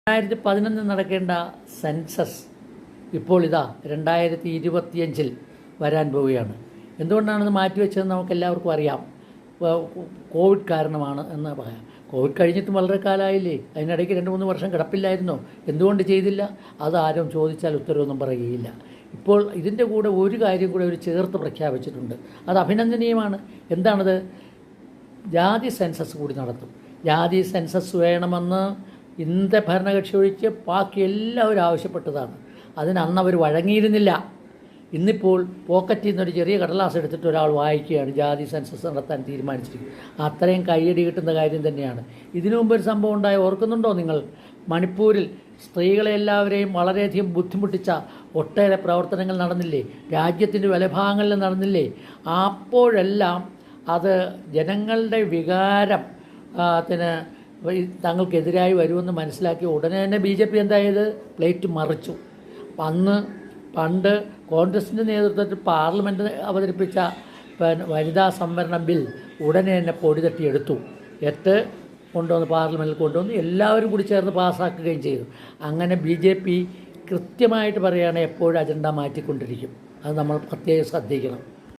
2011 നടക്കേണ്ട സെൻസസ് ഇപ്പോൾ ഇതാ 2025 വരാൻ പോവുകയാണ്. എന്തുകൊണ്ടാണത് മാറ്റിവെച്ചതെന്ന് നമുക്ക് എല്ലാവർക്കും അറിയാം. കോവിഡ് കാരണമാണ് എന്ന് പറയാം. കോവിഡ് കഴിഞ്ഞിട്ടും വളരെ കാലമായില്ലേ? അതിനിടയ്ക്ക് 2-3 വർഷം കിടപ്പില്ലായിരുന്നോ? എന്തുകൊണ്ട് ചെയ്തില്ല? അതാരും ചോദിച്ചാൽ ഉത്തരവൊന്നും പറയുകയില്ല. ഇപ്പോൾ ഇതിൻ്റെ കൂടെ ഒരു കാര്യം കൂടെ അവർ ചേർത്ത് പ്രഖ്യാപിച്ചിട്ടുണ്ട്. അത് അഭിനന്ദനീയമാണ്. എന്താണത്? ജാതി സെൻസസ് കൂടി നടത്തും. ജാതി സെൻസസ് വേണമെന്ന് ഇന്നത്തെ ഭരണകക്ഷി ഒഴിച്ച് ബാക്കി എല്ലാവരും ആവശ്യപ്പെട്ടതാണ്. അതിന് അവർ വഴങ്ങിയിരുന്നില്ല. ഇന്നിപ്പോൾ പോക്കറ്റിൽ നിന്നൊരു ചെറിയ കടലാസ് എടുത്തിട്ട് ഒരാൾ വായിക്കുകയാണ് ജാതി സെൻസസ് നടത്താൻ തീരുമാനിച്ചിരിക്കുന്നത്. അത്രയും കയ്യടി കിട്ടുന്ന കാര്യം തന്നെയാണ്. ഇതിനു മുമ്പ് ഒരു സംഭവം ഉണ്ടായി, ഓർക്കുന്നുണ്ടോ നിങ്ങൾ? മണിപ്പൂരിൽ സ്ത്രീകളെ എല്ലാവരെയും വളരെയധികം ബുദ്ധിമുട്ടിച്ച ഒട്ടേറെ പ്രവർത്തനങ്ങൾ നടന്നില്ലേ? രാജ്യത്തിൻ്റെ പല ഭാഗങ്ങളിൽ നടന്നില്ലേ? അപ്പോഴെല്ലാം അത് ജനങ്ങളുടെ വികാരം തങ്ങൾക്കെതിരായി വരുമെന്ന് മനസ്സിലാക്കി ഉടനെ തന്നെ BJP എന്തായത്? പ്ലേറ്റ് മറിച്ചു. പണ്ട് കോൺഗ്രസിൻ്റെ നേതൃത്വത്തിൽ പാർലമെൻറ്റ് അവതരിപ്പിച്ച വനിതാ സംവരണ ബിൽ ഉടനെ തന്നെ പൊടി തട്ടിയെടുത്തു. കൊണ്ടുവന്ന് പാർലമെൻറ്റിൽ കൊണ്ടുവന്ന് എല്ലാവരും കൂടി ചേർന്ന് പാസ്സാക്കുകയും ചെയ്തു. അങ്ങനെ BJP കൃത്യമായിട്ട് പറയുകയാണെങ്കിൽ എപ്പോഴും അജണ്ട മാറ്റിക്കൊണ്ടിരിക്കും. അത് നമ്മൾ പ്രത്യേകം ശ്രദ്ധിക്കണം.